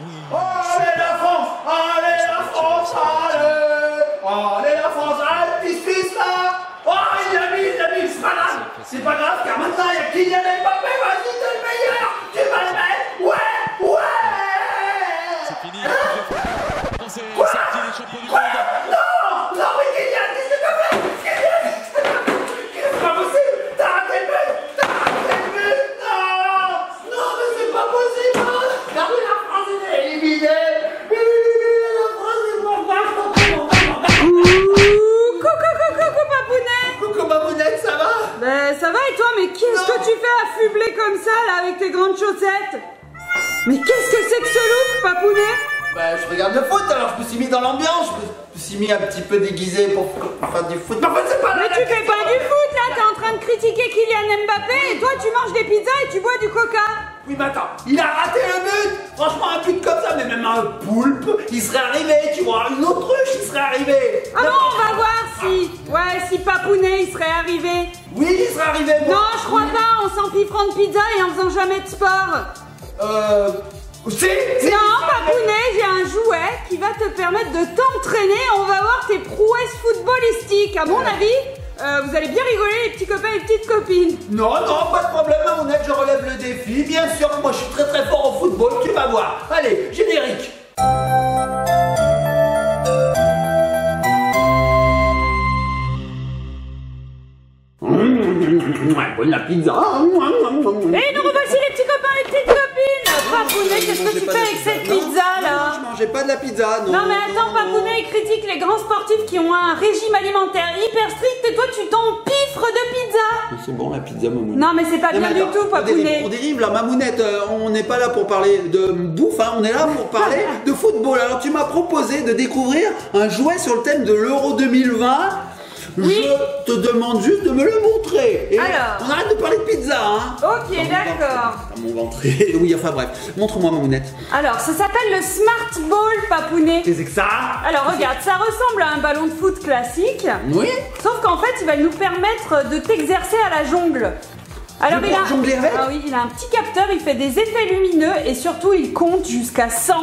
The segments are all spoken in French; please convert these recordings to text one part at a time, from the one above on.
Allez la France, allez la France, allez la France, allez, fils là. Oh, il l'a mis, c'est pas grave, car maintenant il y a Kylian Mbappé, vas-y, t'es le meilleur, tu vas le mettre, ouais. C'est fini, c'est sorti des champions du monde. Non, mais Kylian, qu'est-ce que t'as fait? Kylian, c'est pas possible, t'as raté le but, non, mais c'est pas possible, regardez, la France est éliminée, la France est morte. Coucou Papounet. Coucou Mamounette, ça va? Ben ça va et toi, mais qu'est-ce que tu fais affubler comme ça là avec tes grandes chaussettes? Mais qu'est-ce que c'est que ce look, Papounet? Bah je regarde le foot, alors je me suis mis dans l'ambiance, je me suis mis un petit peu déguisé pour faire du foot. Mais en fait c'est pas Mais tu fais pas du foot là, t'es en train de critiquer Kylian Mbappé et toi tu manges des pizzas et tu bois du coca. Oui mais attends, il a raté le but. Franchement un but comme ça, mais même un poulpe, il serait arrivé, tu vois, une autruche, il serait arrivé. Ah non, on va voir si Papounet il serait arrivé. Oui, il serait arrivé moi. Non, je crois pas, en s'empiffrant de pizza et en faisant jamais de sport. C'est Non, Papounet, j'ai un jouet qui va te permettre de t'entraîner. On va voir tes prouesses footballistiques. À mon avis, vous allez bien rigoler, les petits copains et les petites copines. Non, pas de problème, Mamounette, je relève le défi. Bien sûr, moi je suis très fort au football, tu vas voir. Allez, générique. Bonne la pizza. Et nous revoici les petits copains et les petites copines. Papounet, qu'est-ce que tu fais avec cette pizza là? Je mangeais pas de la pizza, non. Non mais attends, Papounet, il critique les grands sportifs qui ont un régime alimentaire hyper strict et toi tu t'empiffres de pizza. C'est bon la pizza, Mamounette. Non mais c'est pas bien du tout, Papounet. On dérive là, Mamounette, on n'est pas là pour parler de bouffe, hein, on est là pour parler de football. Alors tu m'as proposé de découvrir un jouet sur le thème de l'Euro 2020. Oui. Je te demande juste de me le montrer. Et alors, on arrête de parler de pizza, hein. Ok, d'accord. Dans mon ventre. Oui, enfin bref. Montre-moi, Mamounette. Alors, ça s'appelle le Smart Ball, Papounet. Qu'est-ce que ça? Alors, regarde, ça ressemble à un ballon de foot classique. Oui. Sauf qu'en fait, il va nous permettre de t'exercer à la jungle. Alors, Je peux jongler avec? Ah oui, il a un petit capteur, il fait des effets lumineux et surtout, il compte jusqu'à 100.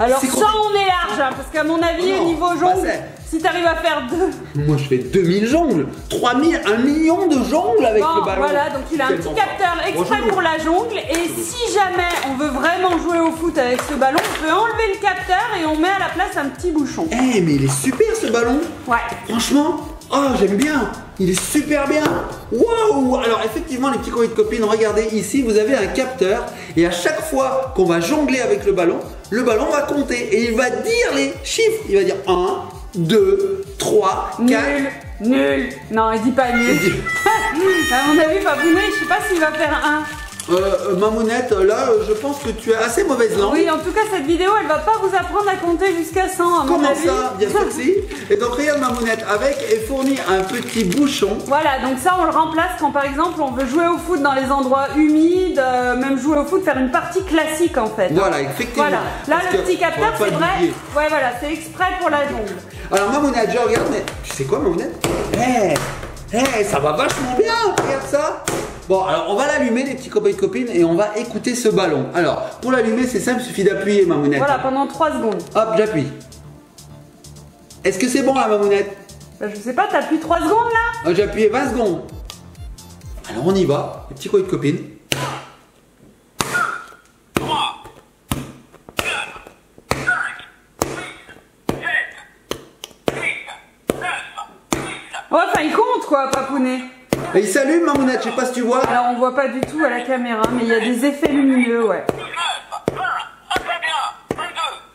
Alors, 100, on est large, hein, parce qu'à mon avis, Non, au niveau jongle, bah, si t'arrives à faire 2. Moi, je fais 2000 jongles. 3000, 1 million de jongles avec le ballon. Voilà, donc il a un petit capteur exprès pour la jungle. Et si jamais on veut vraiment jouer au foot avec ce ballon, on peut enlever le capteur et on met à la place un petit bouchon. Eh, mais il est super ce ballon. Ouais. Franchement, oh, j'aime bien. Il est super bien. Waouh. Alors effectivement, les petits copains et copines, regardez ici, vous avez un capteur. Et à chaque fois qu'on va jongler avec le ballon va compter. Et il va dire les chiffres. Il va dire 1, 2, 3, 4. Nul. Non, il dit pas nul. À mon avis, Papounet, je sais pas s'il va faire 1. Mamounette, là, je pense que tu as assez mauvaise langue. Oui, en tout cas, cette vidéo, elle va pas vous apprendre à compter jusqu'à 100, à mon Comment avis. ça? Bien sûr que si. Et donc, regarde, Mamounette, avec est fourni un petit bouchon. Voilà, donc ça, on le remplace quand, par exemple, on veut jouer au foot dans les endroits humides, même jouer au foot, faire une partie classique, en fait. Voilà, effectivement. Voilà, là, Parce le que petit capteur, on va c'est pas vrai. l'oublier. Ouais, voilà, c'est exprès pour la jungle. Alors, Mamounette, je regarde, mais tu sais quoi, Mamounette? Ça va vachement bien. Regarde ça. Bon, alors on va l'allumer, les petits copains et copines, et on va écouter ce ballon. Alors, pour l'allumer, c'est simple, il suffit d'appuyer, Mamounette. Voilà, pendant 3 secondes. Hop, j'appuie. Est-ce que c'est bon, là, Mamounette? Bah, je sais pas, t'appuies 3 secondes là? J'ai appuyé 20 secondes. Alors, on y va, les petits copains et copines. 3, 4, 5, 6, 7, 8, 9, 10. Ouais, enfin, il compte quoi, Papounet. Et il s'allume, Mamounette, je sais pas si tu vois. Alors, on voit pas du tout à la caméra, mais il y a des effets lumineux, ouais. 19, 20, 21, 22,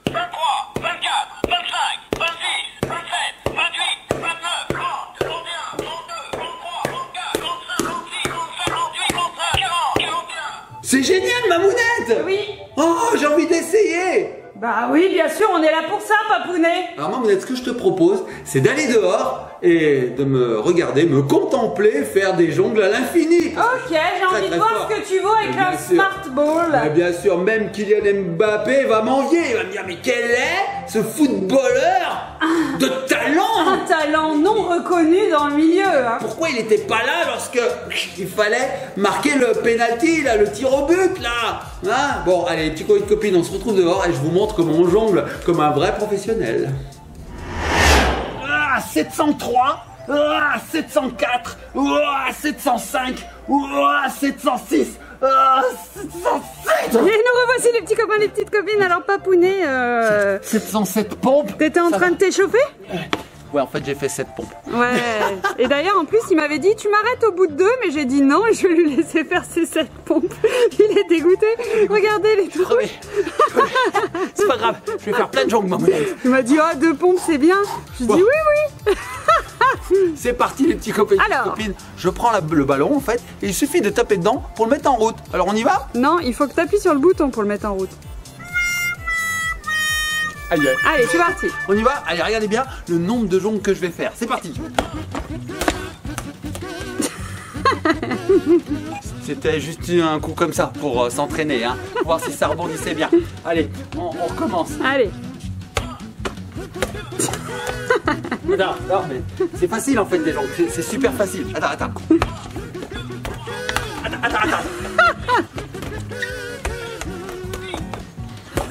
23, 24, 25, 26, 27, 28, 29, 30, 31, 32, 33, 34, 35, 36, 37, 38, 39, 40, 41. C'est génial, Mamounette. Oui. Oh, j'ai envie d'essayer. Bah oui, bien sûr, on est là pour ça, Papounet. Alors, Mamounette, ce que je te propose, c'est d'aller dehors et de me regarder, me contempler, faire des jongles à l'infini. Ok, j'ai envie de voir fort. ce que tu vaux avec Bien un sûr. Smart Ball. Mais bien sûr, même Kylian Mbappé va m'envier. Il va me dire, mais quel est ce footballeur de talent? Un talent non reconnu dans le milieu. Hein. Pourquoi il n'était pas là lorsque il fallait marquer le penalty, là, le tir au but, là, hein? Bon, allez, petits copains et copines, on se retrouve dehors et je vous montre montre comment on jongle comme un vrai professionnel. 703, 704, 705, 706, 707. Et nous revoici les petits copains, les petites copines. Alors Papounet, 707 pompes. t'étais en train de t'échauffer? Ouais, en fait j'ai fait 7 pompes. Ouais. Et d'ailleurs en plus il m'avait dit tu m'arrêtes au bout de 2, mais j'ai dit non et je vais lui laisser faire ses 7 pompes. Il est dégoûté. Regardez les trous. C'est pas grave, je vais faire plein de jongles, maman. Il m'a dit ah 2 pompes c'est bien. Je dis Bon. oui. C'est parti les petits copains et les petites Alors. copines. Je prends le ballon en fait et il suffit de taper dedans pour le mettre en route. Alors on y va? Non, il faut que tu appuies sur le bouton pour le mettre en route. Allez, Allez, c'est parti. on y va? Allez, regardez bien le nombre de jongles que je vais faire. C'est parti. C'était juste un coup comme ça pour s'entraîner, hein, pour voir si ça rebondissait bien. Allez, on recommence. Allez. Attends, non, mais c'est facile en fait des jongles, c'est super facile. Attends. Attends.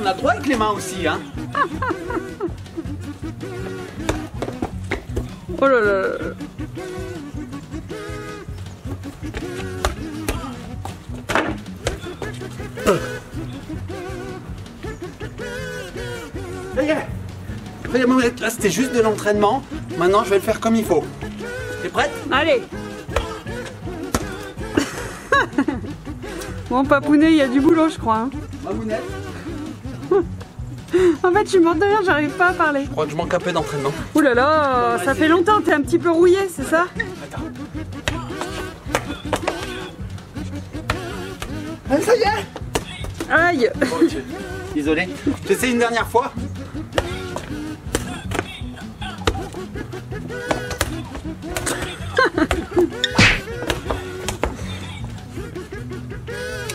On a droit avec les mains aussi, hein. Oh là là. Ça y est. Là c'était juste de l'entraînement. Maintenant je vais le faire comme il faut. T'es prête? Allez. Bon Papounet, il y a du boulot je crois. Hein. Mamounette, En fait je suis morte de rire, j'arrive pas à parler. je crois que je manque un peu d'entraînement. Ouh là là, ça fait longtemps, t'es un petit peu rouillé, c'est ça? Attends. Ah, ça y est. Aïe. Désolé. J'essaie une dernière fois.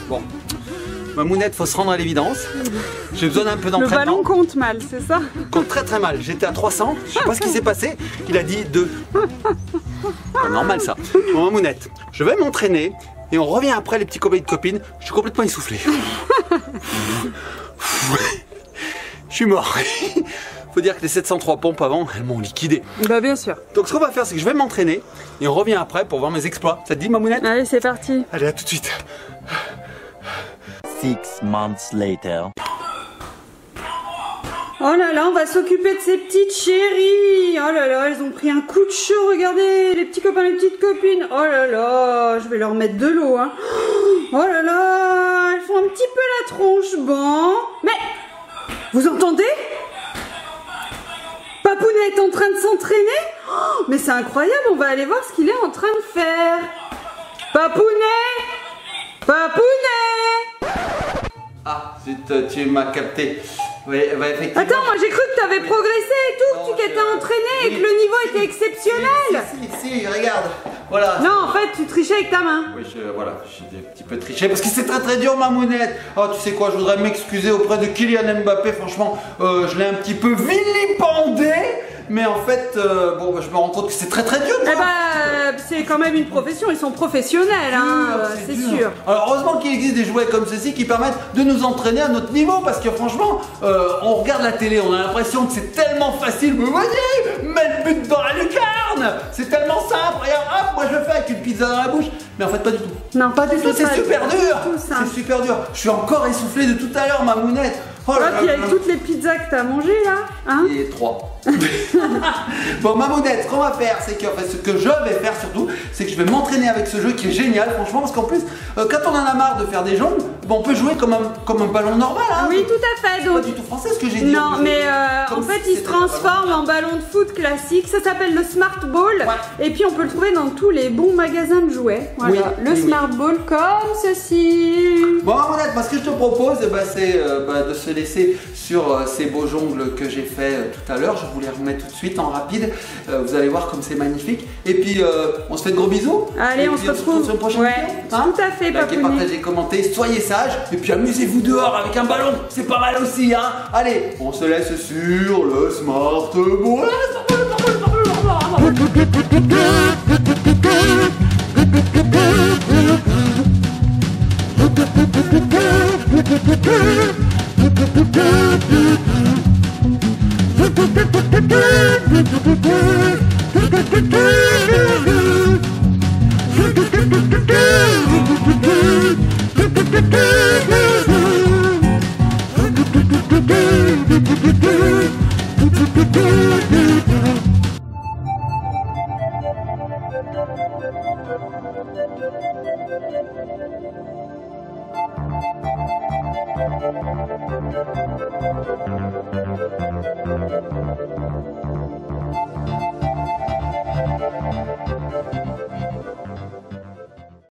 Bon, Mamounette, faut se rendre à l'évidence. J'ai besoin d'un peu Le d'entraînement. ballon compte mal, c'est ça? Compte très mal. J'étais à 300. Je sais pas ce qui s'est passé. Il a dit 2. Pas normal ça. Bon, Mamounette, je vais m'entraîner et on revient après les petits copains et copines. Je suis complètement essoufflé. Je suis mort. Faut dire que les 703 pompes avant, elles m'ont liquidé. Bah bien sûr. Donc ce qu'on va faire, c'est que je vais m'entraîner et on revient après pour voir mes exploits. Ça te dit, Mamounette? Allez, c'est parti. Allez, à tout de suite. 6 months later. Oh là là, on va s'occuper de ces petites chéries. Oh là là, elles ont pris un coup de chaud. Regardez, les petits copains, les petites copines. Oh là là, je vais leur mettre de l'eau. Hein. Oh là là, elles font un petit peu la tronche. Bon, mais vous entendez? Papounet est en train de s'entraîner. Oh, mais c'est incroyable, on va aller voir ce qu'il est en train de faire. Papounet, Papounet. Ah, zut, tu m'as capté. Oui, bah, effectivement. Attends, moi j'ai cru que tu avais progressé et tout, que tu t'étais entraîné et que le niveau était exceptionnel. Si, regarde. Voilà. Non, en fait, tu trichais avec ta main. Oui, voilà, j'ai un petit peu triché parce que c'est très dur, Mamounette. Oh, tu sais quoi, je voudrais m'excuser auprès de Kylian Mbappé. Franchement, je l'ai un petit peu vilipendé. Mais en fait, bon, bah, je me rends compte que c'est très dur. Eh bah, c'est quand même une profession, ils sont professionnels, hein, c'est dur. sûr. Alors heureusement qu'il existe des jouets comme ceci qui permettent de nous entraîner à notre niveau parce que franchement, on regarde la télé, on a l'impression que c'est tellement facile. Mais voyez, mettre le but dans la lucarne, c'est tellement simple. Regarde, hop, moi je le fais avec une pizza dans la bouche. Mais en fait pas du tout. Non, pas du tout. C'est super dur. C'est C'est super dur. Je suis encore essoufflé de tout à l'heure, Mamounette. Oh là là puis là avec là. toutes les pizzas que t'as mangées là, hein. Et 3. Bon, Mamounette, ce qu'on va faire, c'est que, en fait, ce que je vais faire surtout, c'est que je vais m'entraîner avec ce jeu qui est génial, franchement, parce qu'en plus, quand on en a marre de faire des jongles, bon, on peut jouer comme un ballon normal, hein. Oui, tout à fait. C'est pas Donc, du tout français ce que j'ai dit. non, plus. mais Comme en fait, si il se c'était transforme en ballon de foot classique. Ça s'appelle le Smart Ball. Ouais. Et puis, on peut le trouver dans tous les bons magasins de jouets. Voilà, Oui, le oui, Smart Ball comme ceci. Bon, Mamounette, ce que je te propose, eh ben, c'est de se laisser sur ces beaux jongles que j'ai fait tout à l'heure. Je vous les remets tout de suite en rapide. Vous allez voir comme c'est magnifique. Et puis, on se fait de gros bisous. Allez, Et on puis, se retrouve. sur une prochaine Ouais, vidéo, hein. tout à fait, Likez, Papounet. partagez, commentez, soyez sages. Et puis, amusez-vous dehors avec un ballon. C'est pas mal aussi, hein. Allez, on se laisse sur le Smart Ball.